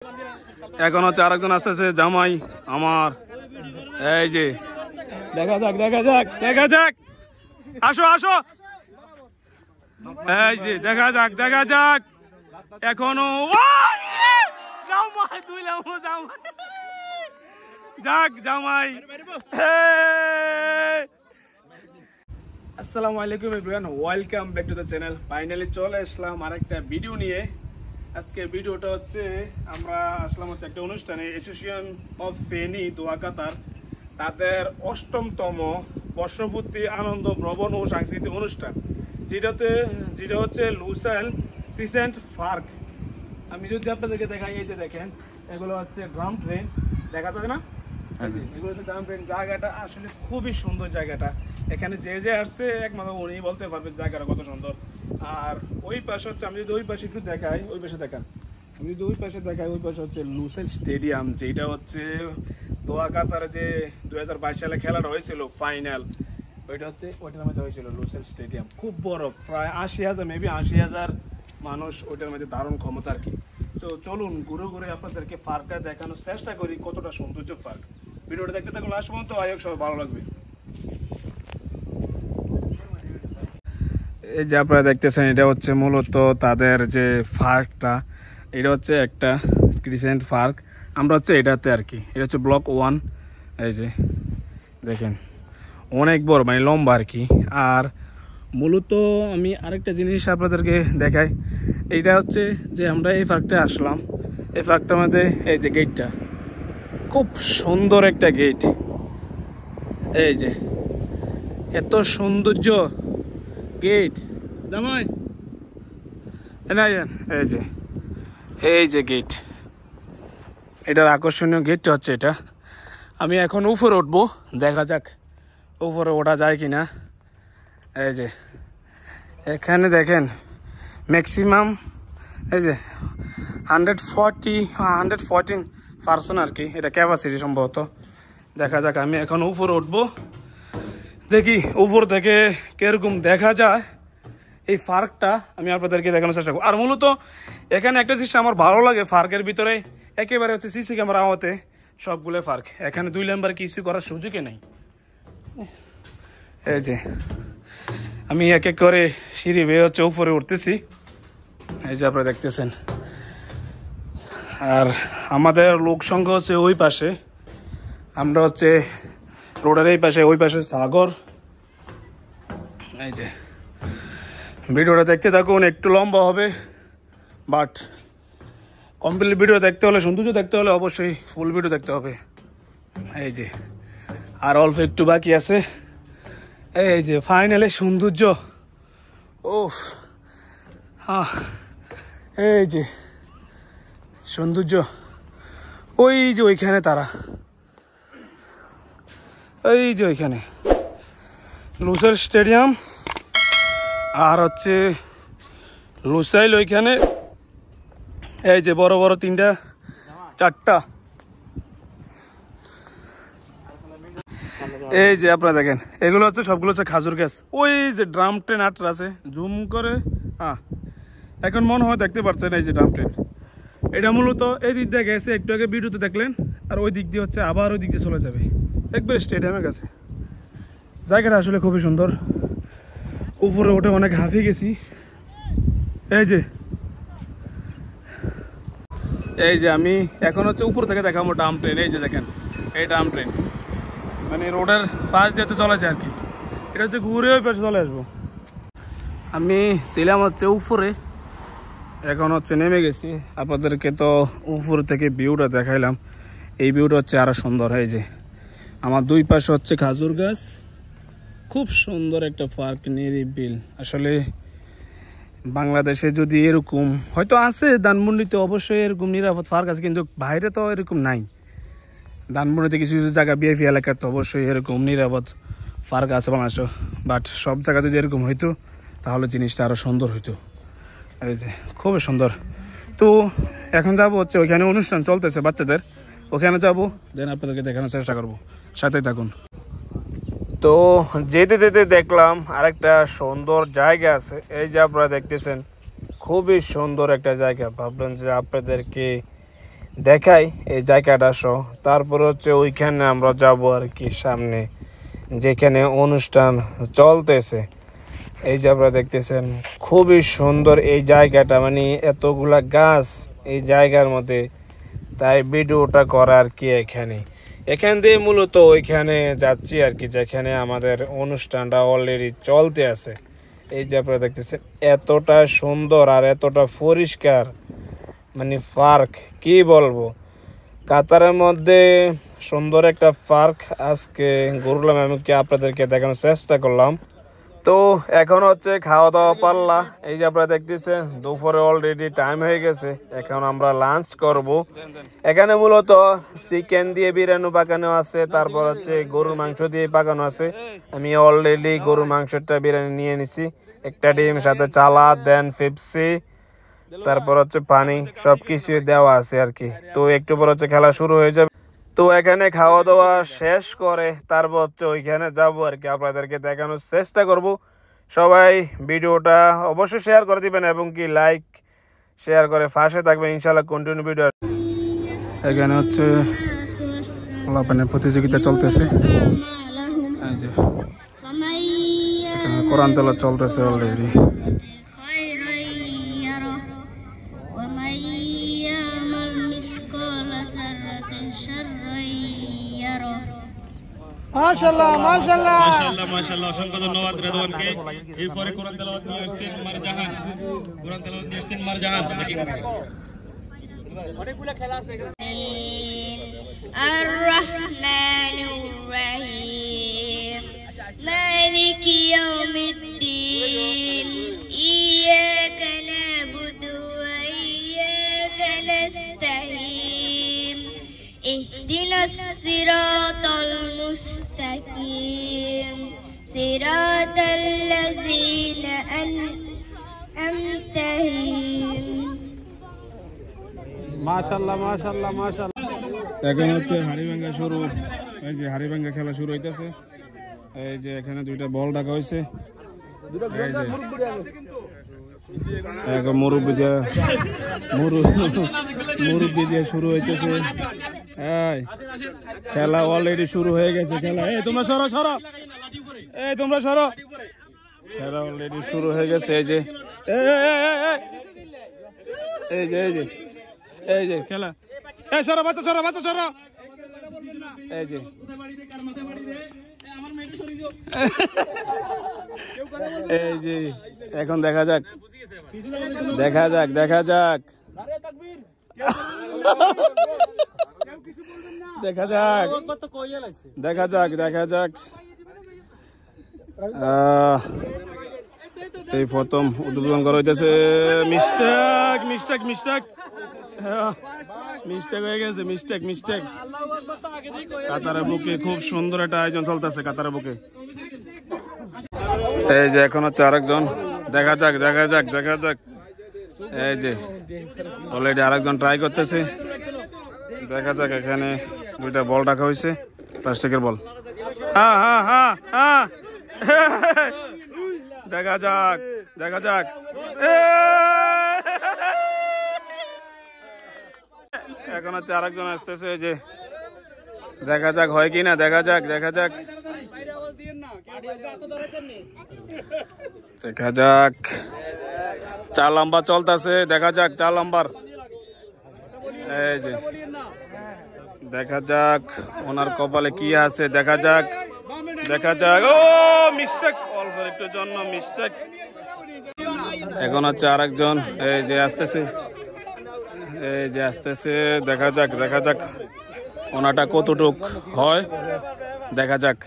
এখন হচ্ছে আরেকজন আসতেছে জামাই আমার। এই যে দেখা যাক দেখা যাক দেখা যাক, আসো আসো, এই যে দেখা যাক দেখা যাক। এখনো জামাই তুইলাম জামাই, যাক জামাই। আসসালামু আলাইকুম everyone, welcome back to the channel. Finally চলে আসলাম আরেকটা ভিডিও নিয়ে। আজকে ভিডিওটা হচ্ছে আমরা আসলাম হচ্ছে একটা অনুষ্ঠানে, অ্যাসোসিয়েশন অফ ফেনী দোয়া কাতার, তাদের ৮ম বর্ষপূর্তি আনন্দ ভ্রমণ ও সাংস্কৃতিক অনুষ্ঠান, যেটা হচ্ছে লুসাইল ক্রিসেন্ট পার্ক। আমি যদি আপনাদেরকে দেখাই, এই যে দেখেন এগুলো হচ্ছে ড্রাম ট্রেন, দেখা যাচ্ছে না? এগুলো হচ্ছে ড্রাম ট্রেন। জায়গাটা আসলে খুবই সুন্দর জায়গাটা। এখানে যে আসছে একমাত্র উনি বলতে পারবে জায়গাটা কত সুন্দর। আর ওই পাশে হচ্ছে, আমি যদি ওই পাশে একটু দেখাই, ওই পাশে দেখান, আমি যদি ওই পাশে দেখাই, ওই পাশে হচ্ছে লুসাইল স্টেডিয়াম, যেটা হচ্ছে দোয়া কাতারে যে 2022 সালে খেলাটা হয়েছিল ফাইনাল, ওইটা হচ্ছে ওইটার মধ্যে হয়েছিল লুসাইল স্টেডিয়াম। খুব বড়, প্রায় 80,000 মেবি 80,000 মানুষ ওইটার মধ্যে, দারুণ ক্ষমতা আর কি। তো চলুন ঘুরে ঘুরে আপনাদেরকে পার্কটা দেখানোর চেষ্টা করি, কতটা সৌন্দর্য পার্ক। ভিডিওটা দেখতে থাকুন লাস্ট পর্যন্ত, আই হোপ সবাই ভালো লাগবে। এই যে আপনারা দেখতেছেন, এটা হচ্ছে মূলত তাদের যে পার্কটা, এটা হচ্ছে একটা ক্রিসেন্ট পার্ক। আমরা হচ্ছে এটাতে আর কি, এটা হচ্ছে ব্লক 1। এই যে দেখেন অনেক বড়, মানে লম্বা আর কি। আর মূলত আমি আরেকটা জিনিস আপনাদেরকে দেখাই, এইটা হচ্ছে যে আমরা এই পার্কটা আসলাম, এই পার্কটার মধ্যে এই যে গেটটা, খুব সুন্দর একটা গেট। এই যে এত সৌন্দর্য গেট, জামাই এই যে গেট, এটার আকর্ষণীয় গেটটা হচ্ছে এটা। আমি এখন উপরে উঠবো, দেখা যাক উপরে ওঠা যায় কিনা। এই যে এখানে দেখেন ম্যাক্সিমাম এই যে 114 পার্সন আর কি, এটা ক্যাপাসিটি সম্ভবত। দেখা যাক, আমি এখন উপরে উঠবো, দেখি উপর থেকে কিরকম দেখা যায় এই পার্কটা, আমি আপনাদেরকে দেখানোর চেষ্টা করবো। আর মূলত এখানে একটা জিনিস আমার ভালো লাগে, পার্কের ভিতরে একেবারে হচ্ছে সিসি ক্যামেরা আওয়াতে সবগুলো পার্ক, এখানে 2 নাম্বার কিছু করার সুযোগই নেই। এই যে আমি এক এক করে সিঁড়ি বেয়ে হচ্ছে উপরে উঠতেছি, এই যে আপনারা দেখতেছেন। আর আমাদের লোক সংখ্যা হচ্ছে ওই পাশে, আমরা হচ্ছে রোডের এই পাশে, ওই পাশে সাগর। এই যে ভিডিওটা দেখতে থাকুন, একটু লম্বা হবে, বাট কমপ্লিট ভিডিও দেখতে হলে, সৌন্দর্য দেখতে হলে অবশ্যই ফুল ভিডিও দেখতে হবে। এই যে আর অল্প একটু বাকি আছে, এই যে ফাইনালি সৌন্দর্য। ও হ্যাঁ, এই যে সৌন্দর্য, ওই যে ওইখানে তারা, এই যে ওইখানে লুসাইল স্টেডিয়াম, আর হচ্ছে লুসাইল ওইখানে, এই যে বড় বড় 3টা 4টা। এই যে আপনারা দেখেন, এগুলো হচ্ছে সবগুলো হচ্ছে খাজুর গাছ। ওই যে ড্রাম ট্রেন আটটা আছে, জুম করে এখন মনে হয় দেখতে পাচ্ছেন, এই যে ড্রাম ট্রেন, এটা মূলত এই দিক দিয়ে গেছে, একটু আগে ভিডিওতে দেখলেন, আর ওই দিক দিয়ে হচ্ছে আবার ওই দিক দিয়ে চলে যাবে, একবার স্টেডিয়ামের কাছে। জায়গাটা আসলে খুবই সুন্দর, উপরে ওঠে অনেক হাঁফিয়ে গেছি। এই যে আমি এখন হচ্ছে উপর থেকে দেখাবো ড্রাম ট্রেন। এই যে দেখেন এই ড্রাম ট্রেন, মানে রোডের পাশ দিয়ে চলে যায় আর কি, এটা হচ্ছে ঘুরে ওই পাশে চলে আসবো। আমি ছিলাম হচ্ছে উপরে, এখন হচ্ছে নেমে গেছি। আপনাদেরকে তো উপর থেকে ভিউটা দেখাইলাম, এই ভিউটা হচ্ছে আরো সুন্দর। এই যে আমার 2 পাশে হচ্ছে খাজুর গাছ, খুব সুন্দর একটা পার্ক, নিরিবিল। আসলে বাংলাদেশে যদি এরকম, হয়তো আছে ধানমন্ডিতে অবশ্যই এরকম নিরাপদ পার্ক আছে, কিন্তু বাইরে তো এরকম নাই। ধানমন্ডিতে কিছু কিছু জায়গা বিএফি এলাকায় তো অবশ্যই এরকম নিরাপদ পার্ক আছে বাংলাদেশে, বাট সব জায়গা যদি এরকম হইতো তাহলে জিনিসটা আরো সুন্দর হইতো। এই যে খুবই সুন্দর। তো এখন যাবো হচ্ছে ওইখানে অনুষ্ঠান চলতেছে বাচ্চাদের, ওখানে যাবো, দেন আপনাদেরকে দেখানোর চেষ্টা করবো, সাথে থাকুন। তো যেতে যেতে দেখলাম আরেকটা সুন্দর জায়গা আছে, এই যে আপনারা দেখতেছেন, খুবই সুন্দর একটা জায়গা। ভাবলাম যে আপনাদেরকে দেখাই এই জায়গাটা সহ। তারপর হচ্ছে ওইখানে আমরা যাব আর কি, সামনে যেখানে অনুষ্ঠান চলতেছে। এই যে আপনারা দেখতেছেন খুবই সুন্দর এই জায়গাটা, মানে এতগুলা গাছ এই জায়গার মধ্যে, তাই ভিডিওটা করা আর কি। এখান দিয়ে মূলত ওইখানে যাচ্ছি আর কি, যেখানে আমাদের অনুষ্ঠানটা অলরেডি চলতে আছে। এই যে আপনারা দেখতেছেন এতটা সুন্দর আর এতটা পরিষ্কার, মানে পার্ক কি বলবো, কাতারের মধ্যে সুন্দর একটা পার্ক আজকে ঘুরলাম, আমি কি আপনাদেরকে দেখানোর চেষ্টা করলাম। তো এখন হচ্ছে খাওয়া দাওয়া পাল্লা। এই যে আপনারা দেখতেছেন দুপুরে অলরেডি টাইম হয়ে গেছে, এখন আমরা লাঞ্চ করব। এখানে মূলত চিকেন দিয়ে বিরিয়ানি পাকানো আছে, তারপর হচ্ছে গরুর মাংস দিয়ে পাকানো আছে। আমি অলরেডি গরুর মাংসটা বিরিয়ানি নিয়ে নিছি, একটা ডিম, সাথে চালা, দেন পেপসি, তারপর হচ্ছে পানি, সবকিছু দেওয়া আছে আর কি। তো একটু পর হচ্ছে খেলা শুরু হয়ে যাবে। তো এখানে খাওয়া দাওয়া শেষ করে তারপর হচ্ছে ওইখানে যাবো আর কি, আপনাদেরকে দেখানোর চেষ্টা করব। সবাই ভিডিওটা অবশ্যই শেয়ার করে দিবেন এবং কি লাইক শেয়ার করে পাশে থাকবেন, ইনশাআল্লাহ কন্টিনিউ ভিডিও। এখানে হচ্ছে পোলাপানের প্রতিযোগিতা চলতেছে, এই যে কোরআন তেলাওয়াত চলতেছে অলরেডি। মাশাআল্লাহ মাশাআল্লাহ মাশাআল্লাহ মাশাআল্লাহ, অসংখ্য ধন্যবাদ রেদওয়ানকে। এরপরে কোরআন তেলাওয়াত নিয়ে আসছেন মারজাহান, কোরআন তেলাওয়াত নিয়ে আসছেন মারজাহান। অনেকগুলো খেলা আছে। আর রহমানুর রহিম মালিকি ইয়াউমিদ্দিন ইয়াকা না'বুদু ওয়া ইয়াকা নাস্তাঈন ইহদিনাস সিরাতাল মুস্তাকিম সিরাতাল লাযীনা আন'আমতা আলাইহিম। মাশাআল্লাহ মাশাআল্লাহ মাশাআল্লাহ। এখন হচ্ছে হাড়িভাঙ্গা শুরু, এই যে হাড়িভাঙ্গা খেলা শুরু হইতেছে। এই যে এখানে দুইটা বল ডাকা হয়েছে, মুরব্বি দিয়ে শুরু হইতেছে। খেলা অলরেডি শুরু হয়ে গেছে। খেলা তোমরা সরো, তোমরা সরো, খেলা অলরেডি শুরু হয়ে গেছে। এই যে খেলা, সরো বাচ্চা, সরো। এই যে এই যে এখন দেখা যাক এই প্রথম উদ্বোধন করা হইতেছে। মিস্টেক হয়ে গেছে, মিস্টেক। কাতারের বুকে খুব সুন্দর একটা আয়োজন চলতেছে কাতারের বুকে। এই যে এখন হচ্ছে আরেকজন, দেখা যাক। এই যে অলরেডি আরেকজন ট্রাই করতেছে, দেখা যাক। এখানে দুইটা বল রাখা হয়েছে, প্লাস্টিকের বল। হ্যাঁ দেখা যাক। এখন হচ্ছে আরেকজন আসতেছে, এই যে দেখা যাক হয় কিনা, দেখা যাক। চার নাম্বার চলতেছে, দেখা যাক 4 নাম্বার। এই যে দেখা যাক ওনার কপালে কি আছে, দেখা যাক। ও মিস্টেক, অল্প একটু জন্য মিস্টেক। এখন হচ্ছে আরেকজন, এই যে আসতেছে, দেখা যাক ওনাটা কতটুক হয়, দেখা যাক।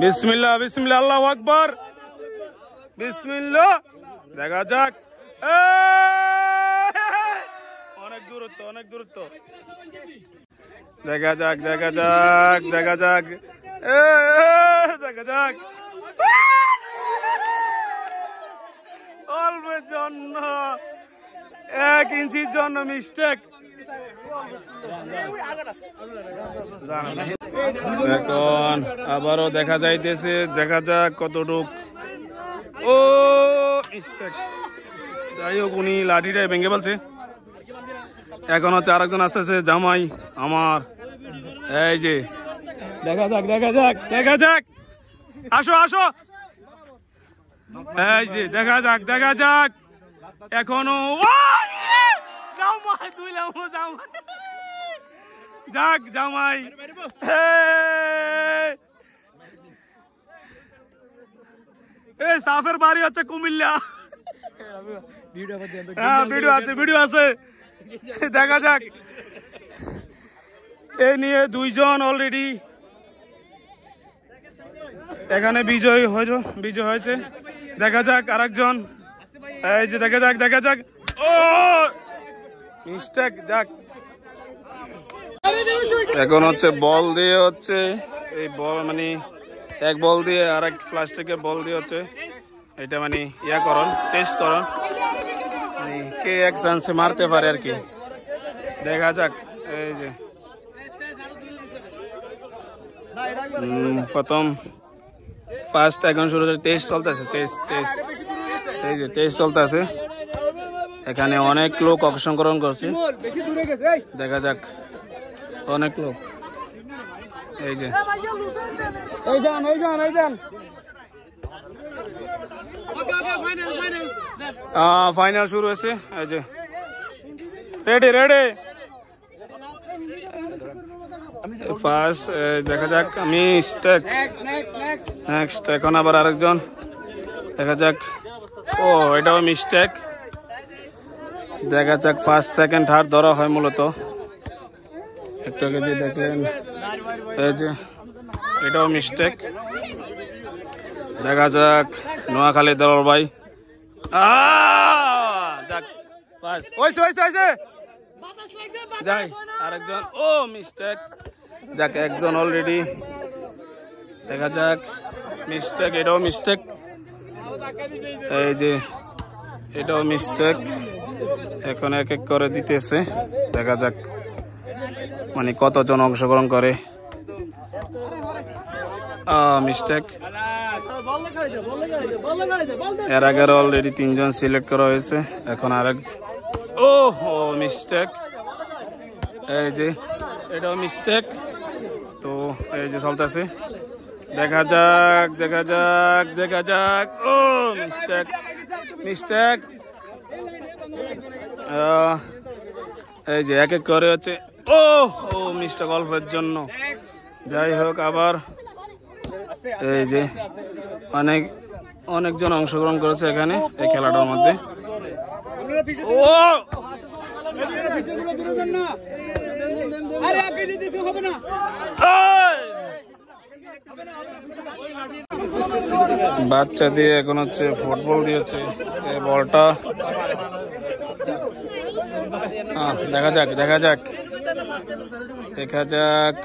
বিসমিল্লাহ, আল্লাহু আকবার, বিসমিল্লাহ, দেখা যাক। অনেক দূরত্ব, দেখা যাক। অল্পের জন্য 1 ইঞ্চির জন্য মিস্টেক। এখন আবারও দেখা যাইতেছে, দেখা যাক কতটুক। ও মিস্টেক, যাই হোক উনি লাঠিটাই ভেঙে ফেলছে। এখন হচ্ছে আরেকজন আসতেছে জামাই আমার। এই যে দেখা যাক দেখা যাক দেখা যাক, আসো আসো, এই যে দেখা যাক দেখা যাক। এখনো জামাই দুইলাম জামাই, যাক জামাই। এই সাফের বাড়ি হচ্ছে কুমিল্লা। হ্যাঁ ভিডিও আছে ভিডিও আছে, দেখা যাক। এই নিয়ে দুইজন অলরেডি এখানে বিজয় হয়েছে। দেখা যাক আরেকজন, এই যে দেখা যাক দেখা যাক। ও মিস্টেক, যাক। এখন হচ্ছে বল দিয়ে হচ্ছে এই বল মানে এক বল দিয়ে আর এক প্লাস্টিকে বল দিয়ে হচ্ছে এটা মানে ইয়া করন, টেস্ট করন কে এক চান্সে মারতে পারে আর কি। দেখা যাক। এই যে প্রথম ফার্স্ট এখন শুরু হচ্ছে, টেস্ট চলতেছে, টেস্ট টেস্ট। এই যে টেস্ট চলতেছে, এখানে অনেক লোক অংশগ্রহণ করছে। দেখা যাক অনেক লোক। এই যে এই যান এই যান এই যান, ফাইনাল শুরু হয়েছে। এই যে রেডি রেডি ফার্স্ট। দেখা যাক মিস্টেক, নেক্সট। এখন আবার আরেকজন, দেখা যাক। ও এটাও মিস্টেক। দেখা যাক ফার্স্ট সেকেন্ড থার্ড ধরা হয় মূলত। একটু আগে যে দেখলেন, এই যে এটাও মিস্টেক। দেখা যাক নোয়াখালী দল ভাই, যাক ফার্স্ট হয়েছে হয়েছে হয়েছে। যাই আরেকজন, ও মিস্টেক। যাক একজন অলরেডি, দেখা যাক মিস্টেক, এটাও মিস্টেক। এই যে এটাও মিস্টেক। এখন এক এক করে দিতেছে, দেখা যাক মানে কতজন অংশগ্রহণ করে। মিস্টেক। এর আগে অলরেডি 3 জন সিলেক্ট করা হয়েছে, এখন আরেক। ও মিস্টেক। এই যে এটাও মিস্টেক। তো এই যে চলতেছে, দেখা যাক দেখা যাক দেখা যাক। ও মিস্টেক মিস্টেক। এই যে এক এক করে হচ্ছে। ও মিস্টেক অল্পের জন্য। যাই হোক আবার এই যে অনেকজন অংশগ্রহণ করেছে এখানে এই খেলাটার মধ্যে। ও বাচ্চা দিয়ে এখন হচ্ছে ফুটবল দিয়েছে এই বলটা। দেখা যাক দেখা যাক দেখা যাক।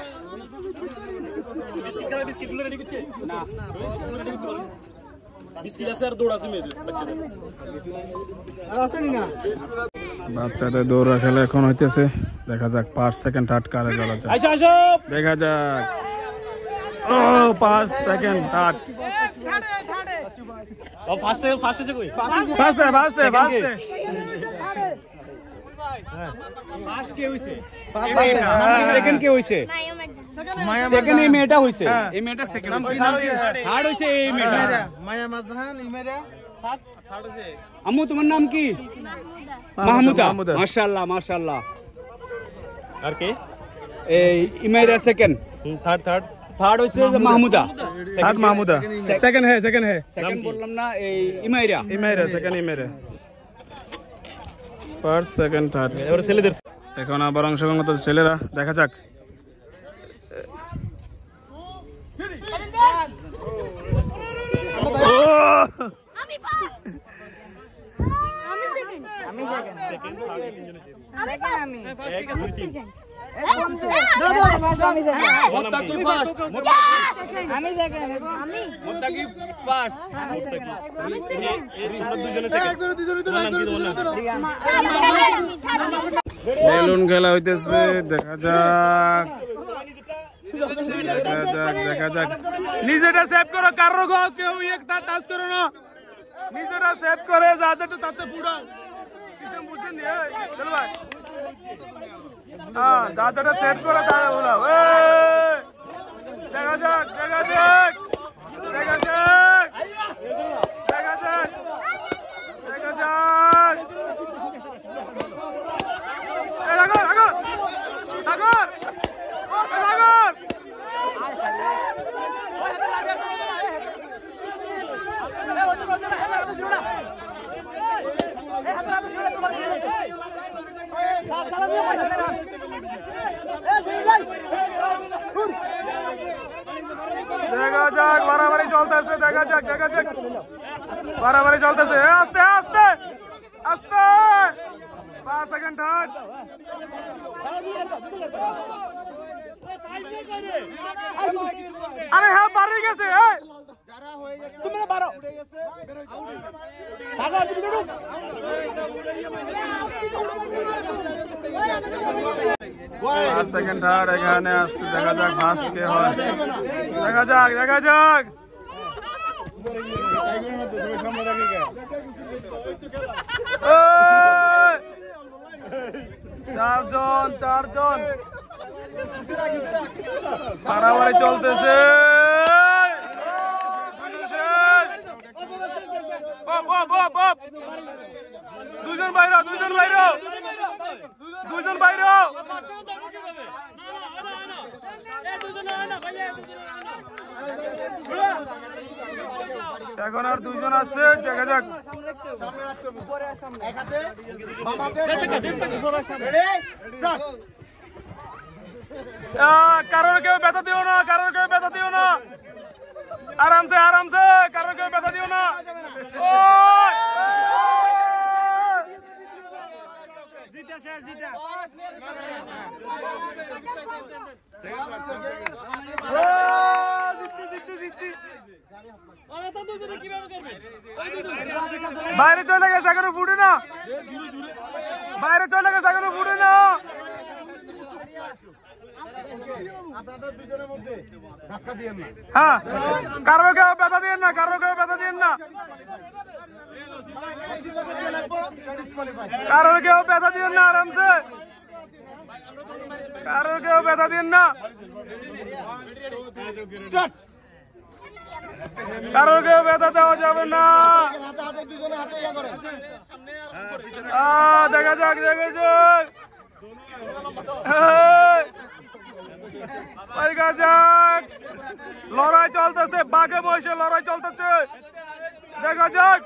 বাচ্চাদের দৌড়া খেলা এখন হইতেছে, দেখা যাক 5 সেকেন্ড থার্ড কারে জ্বলা যায়। দেখা যাক। ও 5 সেকেন্ড থার্ড। আম্মু তোমার নাম কি? মাহমুদা। মাশাআল্লাহ মাশাআল্লাহ। আর কে? এই ইমাইরা সেকেন্ড। থার্ড হইছে মাহমুদা। থার্ড মাহমুদা। সেকেন্ড হে সেকেন্ড বললাম না, এই Imaira second Imaira. First second third. এবার ছেলেদের এখন আবার অংশগ্রহণ করতে ছেলেরা, দেখা যাক। বেলুন খেলা হইতেছে, দেখা যাক দেখা যাক দেখা যাক। নিজেটা সেভ করো, কারো কেউ একটা টাচ করো না, নিজেটা সেভ করে যা যেটা তাতে পুরো সিস্টেম বুঝছেন। চলো ভাই যা যেটা সেট করে তাই ওলাও। দেখা যাক দেখা যাক দেখা যাক দেখা যাক দেখা যাক। দেখা যাক বাড়াবাড়ি চলতেছে। দেখা যাক দেখা যাক বাড়াবাড়ি চলতেছে। আস্তে আস্তে আস্তে 5 সেকেন্ড থার্ড। আরে হ্যাঁ পারে গেছে। তুমি না পারো। সেকেন্ড থার্ড এখানে আসছে। দেখা যাক ফার্স্ট কে হয়। দেখা যাক দেখা যাক। চারজন বাড়াবাড়ি চলতেছে। দুজন বাইরে দুজন বাইরে দুজন বাইরে। এখন আর দুজন আছে। দেখা যাক কারোর কেউ ব্যথা দিও না, কারোর কেউ ব্যথা দিও না। আরামসে আরামসে কারোর কেউ ব্যথা দিও না। বাইরে চলে গেছে এখনো ফুটে না। বাইরে চলে গেছে এখনো ফুটে না। হ্যাঁ কারো কেউ ব্যথা দিয়েন না, কারো কেউ ব্যথা দিয়েন না, কারো কেউ ব্যথা দিয়েন না। আরামসে কারো কেউ ব্যথা দিয়েন না। কারো কেউ ব্যথা দেওয়া যাবে না। দেখা যাক দেখা যাক দেখা যাক। লড়াই চলতেছে, বাঘে বসে লড়াই চলতেছে। দেখা যাক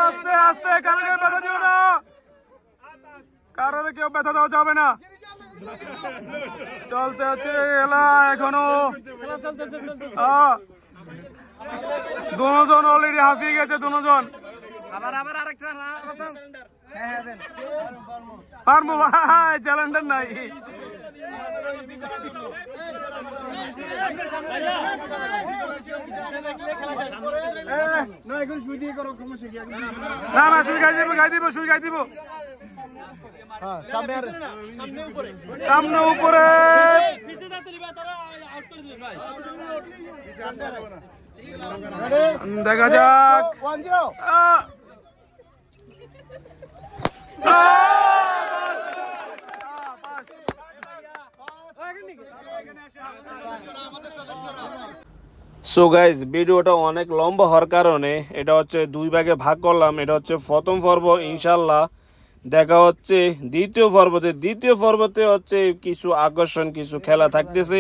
আস্তে আস্তে কারো কেউ ব্যথা দিও না, কারোর কেউ ব্যথা দেওয়া যাবে না। চলতে আছে খেলা এখনো। দুজন অলরেডি হাঁপিয়ে গেছে দুজন। পারবো ভাই, চ্যালেঞ্জার নাই। না না শুই গাই দিব, গাই দিব, শুই গাই দিব। সামনে উপরে দেখা যাক। সো গাইজ ভিডিওটা অনেক লম্বা হওয়ার কারণে এটা হচ্ছে দুই ভাগে ভাগ করলাম। এটা হচ্ছে প্রথম পর্ব। ইনশাল্লাহ দেখা হচ্ছে দ্বিতীয় পর্বতে। দ্বিতীয় পর্বতে হচ্ছে কিছু আকর্ষণ, কিছু খেলা থাকতেছে।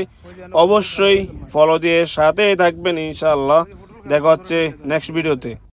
অবশ্যই ফলো দিয়ে সাথেই থাকবেন। ইনশাল্লাহ দেখা হচ্ছে নেক্সট ভিডিওতে।